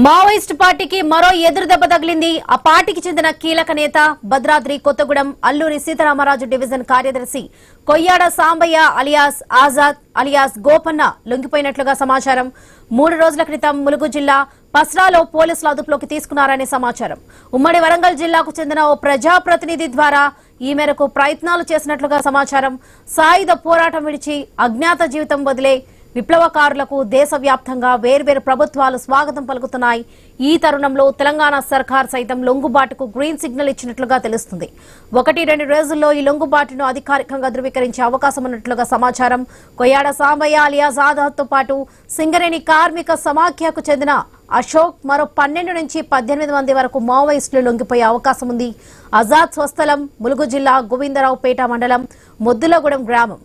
Maoist పార్టీకి మరో ఎదురుదెబ్బ తగిలింది. ఆ పార్టీకి చెందిన కీలక నేత భద్రాద్రి కొత్తగూడెం అల్లూరి సీతారామరాజు డివిజన్ కార్యదర్శి కొయ్యాడ సాంబయ్య అలియాస్ ఆజాద్ అలియాస్ గోపన్న లొంగిపోయినట్లుగా సమాచారం. 3 రోజుల క్రితం ములుగు జిల్లా పస్రాలో పోలీసులు అదుపులోకి తీసుకున్నారనే సమాచారం. ఉమ్మడి వరంగల్ జిల్లాకు చెందిన ఓ ప్రజాప్రతినిధి ద్వారా ఈ మేరకు ప్రయత్నాలు చేసినట్లుగా సమాచారం. సాయుధ పోరాటం విడిచి అజ్ఞాత జీవితం వదిలే విప్లవకారులకు దేశవ్యాప్తంగా వేర్వేరు ప్రభుత్వాలు స్వాగతం పలుకుతున్నాయి. ఈ తరుణంలో తెలంగాణ సర్కార్ సైతం లొంగుబాటుకు గ్రీన్ సిగ్నల్ ఇచ్చినట్లుగా తెలుస్తుంది. 1-2 రోజుల్లో ఈ లొంగుబాటును అధికారికంగా ధృవీకరించే అవకాశం ఉన్నట్లుగా సమాచారం. కొయ్యాడ సాంబయ్య అలియాస్ ఆజాద్ తో పాటు సింగరేణి కార్మిక సమాఖ్యకు చెందిన అశోక్ మరో 12 నుంచి 18 మంది వరకు మావోయిస్టులు లొంగిపోయే అవకాశం ఉంది. ఆజాద్ స్వస్థలం ములుగు జిల్లా గోవిందరావుపేట మండలం మొద్దులగూడెం గ్రామం.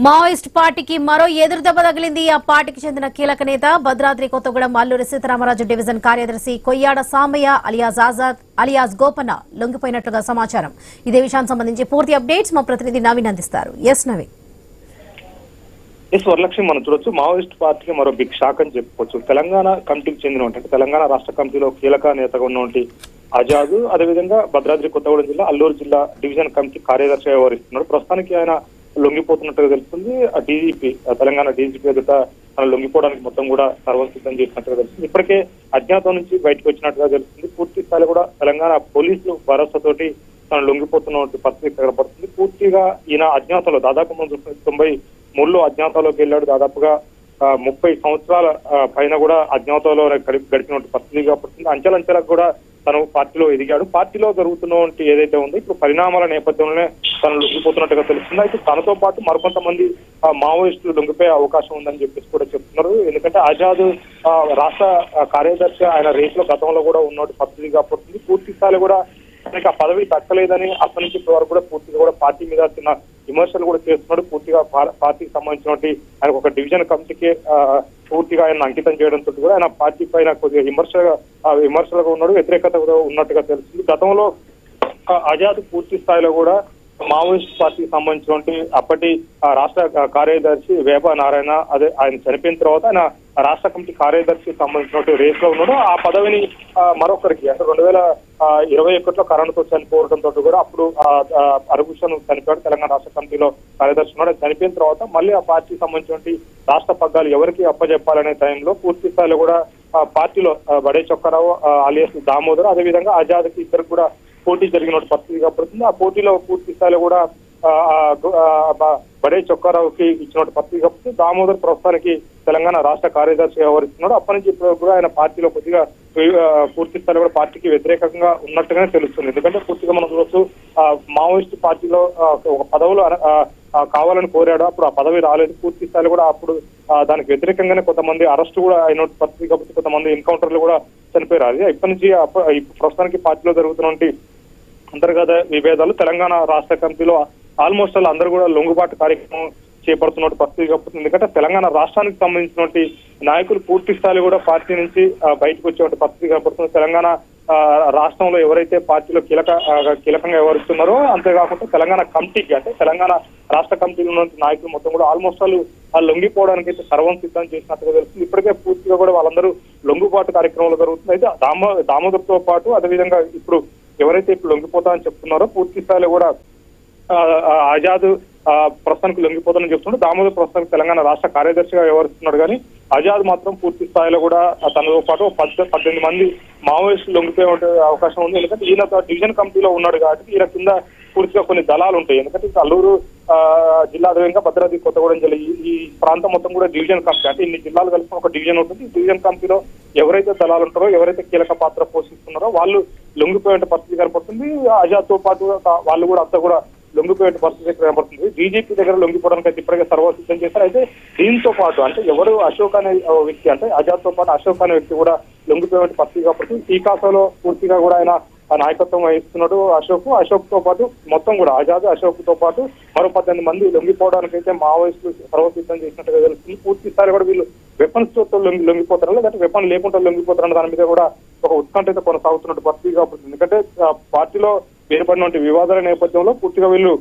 మావోయిస్ట్ పార్టీకి మరో ఎదురుదెబ్బ తగిలింది. ఆ పార్టీకి చెందిన కీలక నేత భద్రాద్రి కొత్తగూడెం అల్లూరి సీతారామరాజు డివిజన్ కార్యదర్శి కొయ్యాడ సాంబయ్య అలియాస్ ఆజాద్ అలియాస్ గోపన్న లొంగిపోయినట్లుగా సమాచారం. ఇదే విషయానికి సంబంధించి పూర్తి అప్డేట్స్ మా ప్రతినిధి నవీన్ అందిస్తారు. ఎస్ నవీన్. వరలక్ష్మి, మనం చూడొచ్చు మావోయిస్ట్ పార్టీకి మరో బిగ్ షాక్ అని చెప్పుకోవచ్చు. తెలంగాణ కమిటీకి చెందిన తెలంగాణ రాష్ట్ర కమిటీలో కీలక నేతగా ఉన్నటువంటి ఆజాద్, అదేవిధంగా భద్రాద్రి కొత్తగూడెం జిల్లా అల్లూరు జిల్లా డివిజన్ కమిటీ కార్యదర్శిగా వ్యవహరిస్తున్నాడు. ప్రస్తుతానికి ఆయన లొంగిపోతున్నట్టుగా తెలుస్తుంది. డీజీపీ తెలంగాణ డీజీపీ ఎదుట తన లొంగిపోవడానికి మొత్తం కూడా సర్వం సిద్ధం చేసినట్టుగా తెలుస్తుంది. ఇప్పటికే అజ్ఞాతం నుంచి బయటకు వచ్చినట్టుగా తెలుస్తుంది. పూర్తి స్థాయిలో కూడా తెలంగాణ పోలీసులు భరోసాతోటి తను లొంగిపోతున్న పరిస్థితి కనబడుతుంది. పూర్తిగా ఈయన అజ్ఞాతంలో దాదాపు 93లో అజ్ఞాతంలోకి వెళ్ళాడు. దాదాపుగా 30 సంవత్సరాల పైన కూడా అజ్ఞాతంలో గడిపిన పరిస్థితి కాబట్టి అంచెలంచెలకు కూడా తను పార్టీలో ఎదిగాడు. పార్టీలో జరుగుతున్నటువంటి ఏదైతే ఉందో ఇప్పుడు పరిణామాల నేపథ్యంలోనే తను లొంగిపోతున్నట్టుగా తెలుస్తుంది. అయితే తనతో పాటు మరికొంతమంది మావోయిస్టులు లొంగిపోయే అవకాశం ఉందని చెప్పేసి కూడా చెప్తున్నారు. ఎందుకంటే ఆజాద్ రాష్ట్ర కార్యదర్శి ఆయన రేసులో గతంలో కూడా ఉన్నటువంటి పరిస్థితి కాబట్టి పూర్తి స్థాయిలో కూడా ఆయనకి ఆ పదవి దక్కలేదని అప్పటి నుంచి ఇప్పటి వరకు కూడా పూర్తిగా కూడా పార్టీ మీద చిన్న విమర్శలు కూడా చేస్తున్నాడు. పూర్తిగా పార్టీకి సంబంధించినటువంటి ఆయన ఒక డివిజన్ కమిటీకి పూర్తిగా ఆయన అంకితం చేయడంతో కూడా ఆయన పార్టీ పైన కొద్దిగా విమర్శలుగా ఉన్నాడు, వ్యతిరేకత ఉన్నట్టుగా తెలుస్తుంది. గతంలో ఆజాద్ పూర్తి స్థాయిలో కూడా మావోయిస్ట్ పార్టీకి సంబంధించినటువంటి అప్పటి రాష్ట్ర కార్యదర్శి వేప నారాయణ ఆయన చనిపోయిన తర్వాత ఆయన రాష్ట్ర కమిటీ కార్యదర్శికి సంబంధించినటువంటి రేస్ లో ఉన్నాడు. ఆ పదవిని మరొకరికి అంటే 2021లో కరోనాతో చనిపోవడంతో కూడా అప్పుడు అరుగుషన్ చనిపోయాడు. తెలంగాణ రాష్ట్ర కమిటీలో కార్యదర్శి ఉన్నాడు. చనిపోయిన తర్వాత మళ్ళీ ఆ పార్టీకి సంబంధించినటువంటి రాష్ట్ర పగ్గాలు ఎవరికి అప్పచెప్పాలనే టైంలో పూర్తి స్థాయిలో కూడా పార్టీలో బడే చొక్కారావు అలియాస్ దామోదర్, అదేవిధంగా ఆజాద్కి ఇద్దరు కూడా పోటీ జరిగిన పరిస్థితి కాబడుతుంది. ఆ పోటీలో పూర్తి స్థాయిలో కూడా బడే చొక్కారావుకి ఇచ్చిన పరిస్థితి కాబట్టి దామోదర్ ప్రస్తుతానికి తెలంగాణ రాష్ట్ర కార్యదర్శి వ్యవహరిస్తున్నాడు. అప్పటి నుంచి ఇప్పుడు కూడా ఆయన పార్టీలో కొద్దిగా పూర్తి స్థాయిలో కూడా పార్టీకి వ్యతిరేకంగా ఉన్నట్టుగానే తెలుస్తుంది. ఎందుకంటే పూర్తిగా మనం చూడొచ్చు మావోయిస్ట్ పార్టీలో ఒక పదవులు కావాలని కోరాడు. అప్పుడు ఆ పదవి రాలేదు. పూర్తి స్థాయిలో కూడా అప్పుడు దానికి వ్యతిరేకంగానే కొంతమంది అరెస్టు కూడా అయిన పరిస్థితి కాబట్టి కొంతమంది ఎన్కౌంటర్లు కూడా చనిపోయారు. అది ఇప్పటి నుంచి ప్రస్తుతానికి పార్టీలో జరుగుతున్నటువంటి అంతర్గత విభేదాలు తెలంగాణ రాష్ట్ర కమిటీలో ఆల్మోస్ట్ అందరూ కూడా లొంగుబాటు కార్యక్రమం చేపడుతున్న పరిస్థితి కాబట్టి ఎందుకంటే తెలంగాణ రాష్ట్రానికి సంబంధించినటువంటి నాయకులు పూర్తి స్థాయిలో కూడా పార్టీ నుంచి బయటకు వచ్చే పరిస్థితి కనబడుతుంది. తెలంగాణ రాష్ట్రంలో ఎవరైతే పార్టీలో కీలకంగా వ్యవహరిస్తున్నారో అంతేకాకుండా తెలంగాణ కమిటీకి అంటే తెలంగాణ రాష్ట్ర కమిటీలో ఉన్న నాయకులు మొత్తం కూడా ఆల్మోస్ట్ లొంగిపోవడానికి అయితే సర్వం సిద్ధం చేసినట్టుగా తెలుస్తుంది. ఇప్పటికే పూర్తిగా కూడా వాళ్ళందరూ లొంగుబాటు కార్యక్రమాలు జరుగుతుంది. అయితే దామోదర్తో పాటు అదేవిధంగా ఇప్పుడు ఎవరైతే ఇప్పుడు లొంగిపోతా అని చెప్తున్నారో పూర్తి స్థాయిలో కూడా ఆజాద్ ప్రస్తుతానికి లొంగిపోతానని చెప్తున్నాడు. దామోదర్ ప్రస్తుతానికి తెలంగాణ రాష్ట్ర కార్యదర్శిగా వ్యవహరిస్తున్నాడు. కానీ ఆజాద్ మాత్రం పూర్తి స్థాయిలో కూడా తనతో పాటు 18 మంది మావోయిస్టులు లొంగిపోయే అవకాశం ఉంది. ఎందుకంటే ఈయన డివిజన్ కమిటీలో ఉన్నాడు కాబట్టి ఈయన కింద పూర్తిగా కొన్ని దళాలు ఉంటాయి. ఎందుకంటే అల్లూరు జిల్లా అదేవిధంగా భద్రాద్రి కొత్తగూడెం జిల్లా ఈ ప్రాంతం మొత్తం కూడా డివిజన్ కమిటీ అంటే ఇన్ని జిల్లాలు కలిసి ఒక డివిజన్ ఉంటుంది. ఈ డివిజన్ కమిటీలో ఎవరైతే దళాలు ఉంటారో ఎవరైతే కీలక పాత్ర పోషిస్తున్నారో వాళ్ళు లొంగిపోయే పరిస్థితి కనపడుతుంది. ఆజాద్ తో పాటు వాళ్ళు కూడా అంతా కూడా లొంగిపోయే పరిస్థితి కనబడుతుంది. బీజేపీ దగ్గర లొంగిపోవడానికి అయితే ఇప్పటికే సర్వం సిద్ధం చేశారు. అయితే దీంతో పాటు అంటే ఎవరు అశోక్ అనే వ్యక్తి అంటే ఆజాద్ తో పాటు అశోక్ అనే వ్యక్తి కూడా లొంగిపోయే పరిస్థితి కాబట్టి ఈ కాసలో పూర్తిగా కూడా ఆయన నాయకత్వం వహిస్తున్నాడు అశోక్ తో పాటు మొత్తం కూడా ఆజాద్ అశోక్ తో పాటు మరో 18 మంది లొంగిపోవడానికి అయితే మావోయిస్టులు సర్వసిద్ధం చేసినట్టుగా తెలుస్తుంది. పూర్తి స్థాయి కూడా వీళ్ళు వెపన్స్ తో లొంగిపోతారా లేదంటే వెపన్ లేకుండా లొంగిపోతారన్న దాని మీద కూడా ఒక ఉత్కంఠ అయితే కొనసాగుతున్నట్టు పరిస్థితి కాబట్టి ఎందుకంటే పార్టీలో ఏర్పడినటువంటి వివాదాల నేపథ్యంలో పూర్తిగా వీళ్ళు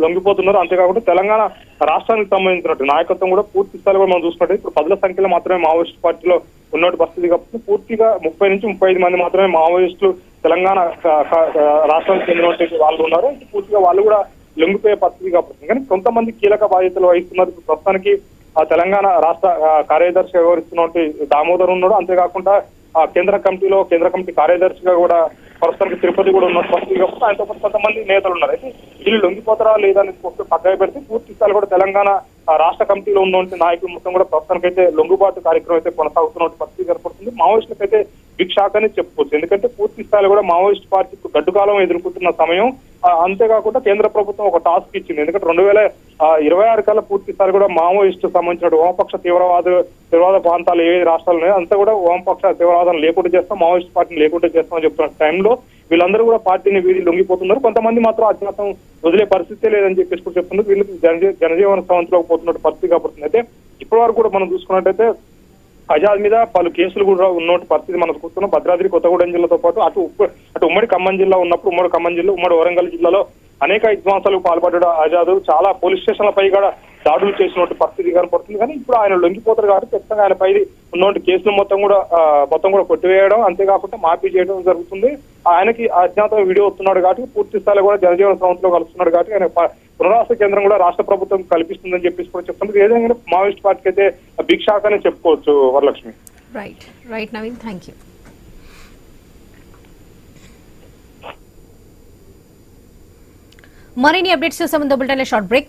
లొంగిపోతున్నారు. అంతేకాకుండా తెలంగాణ రాష్ట్రానికి సంబంధించినట్టు నాయకత్వం కూడా పూర్తి స్థాయిలో కూడా మనం చూసుకుంటే ఇప్పుడు 10ల సంఖ్యలో మాత్రమే మావోయిస్ట్ పార్టీలో ఉన్నట్టు పరిస్థితి కాబట్టి పూర్తిగా 30 నుంచి 35 మంది మాత్రమే మావోయిస్టులు తెలంగాణ రాష్ట్రానికి చెందినటువంటి వాళ్ళు ఉన్నారు. పూర్తిగా వాళ్ళు కూడా లొంగిపోయే పరిస్థితి కాబట్టి కానీ కొంతమంది కీలక బాధ్యతలు వహిస్తున్నారు. ప్రస్తుతానికి తెలంగాణ రాష్ట్ర కార్యదర్శి వ్యవహరిస్తున్నటువంటి దామోదర్ ఉన్నాడు. అంతేకాకుండా కేంద్ర కమిటీ కార్యదర్శిగా కూడా ప్రస్తుతానికి తిరుపతి కూడా ఉన్న పరిస్థితి కాబట్టి ఆయనతో పాటు కొంతమంది నేతలు ఉన్నారు. అయితే వీళ్ళు లొంగిపోతారా లేదా అని పక్కన పెడితే పూర్తి స్థాయిలో కూడా తెలంగాణ రాష్ట్ర కమిటీలో ఉన్నటువంటి నాయకులు మొత్తం కూడా ప్రస్తుతానికి అయితే లొంగుబాటు కార్యక్రమం అయితే కొనసాగుతున్న పరిస్థితి కనపడుతుంది. మావోయిస్టులకు అయితే బిగ్ షాక్ అని చెప్పుకోవచ్చు. ఎందుకంటే పూర్తి స్థాయిలో కూడా మావోయిస్ట్ పార్టీకి గడ్డుకాలం ఎదుర్కొంటున్న సమయం. అంతేకాకుండా కేంద్ర ప్రభుత్వం ఒక టాస్క్ ఇచ్చింది. ఎందుకంటే 2026 కల్లా పూర్తి స్థాయి కూడా మావోయిస్టు సంబంధించిన వామపక్ష తీవ్రవాద ప్రాంతాలు ఏ రాష్ట్రాలు ఉన్నాయో అంతా కూడా వామపక్ష తీవ్రవాదం లేకుండా చేస్తాం, మావోయిస్ట్ పార్టీని లేకుండా చేస్తామని చెప్తున్న టైంలో వీళ్ళందరూ కూడా పార్టీని వీడి లొంగిపోతున్నారు. కొంతమంది మాత్రం అజ్ఞాతం వదిలే పరిస్థితే లేదని చెప్పేసి కూడా చెప్తున్నారు. వీళ్ళకి జనజీవన స్రవంతిలోకి పోతున్న పరిస్థితి కాబట్టి అయితే ఇప్పటి వరకు కూడా మనం చూసుకున్నట్టయితే ఆజాద్ మీద పలు కేసులు కూడా ఉన్నటువంటి పరిస్థితి మనం చూస్తున్నాం. భద్రాద్రి కొత్తగూడెం జిల్లాతో పాటు అటు ఉమ్మడి ఖమ్మం జిల్లా ఉన్నప్పుడు ఉమ్మడి వరంగల్ జిల్లాలో అనేక విధ్వంసాలకు పాల్పడ్డాడు ఆజాద్. చాలా పోలీస్ స్టేషన్లపై కూడా దాడులు చేసినటువంటి పరిస్థితి కనపడుతుంది. కానీ ఇప్పుడు ఆయన లొంగిపోతారు కాబట్టి ఖచ్చితంగా ఆయన పై ఉన్నటువంటి కేసులు మొత్తం కూడా కొట్టివేయడం అంతేకాకుండా మాఫీ చేయడం జరుగుతుంది. ఆయనకి అజ్ఞాత వీడియో వస్తున్నాడు కాబట్టి పూర్తి స్థాయిలో కూడా జనజీవన సంస్థలో కలుస్తున్నాడు కాబట్టి ఆయన పునరావాస కేంద్రం కూడా రాష్ట్ర ప్రభుత్వం కల్పిస్తుందని చెప్పేసి కూడా చెప్తున్నారు. ఏదైనా మావోయిస్ట్ పార్టీకి అయితే బిగ్ షాక్ అని చెప్పుకోవచ్చు. Varalakshmi. Right Naveen, thank you. మరిన్ని అప్డేట్స్ చూసే ముందు బులెటిన్లో షార్ట్ బ్రేక్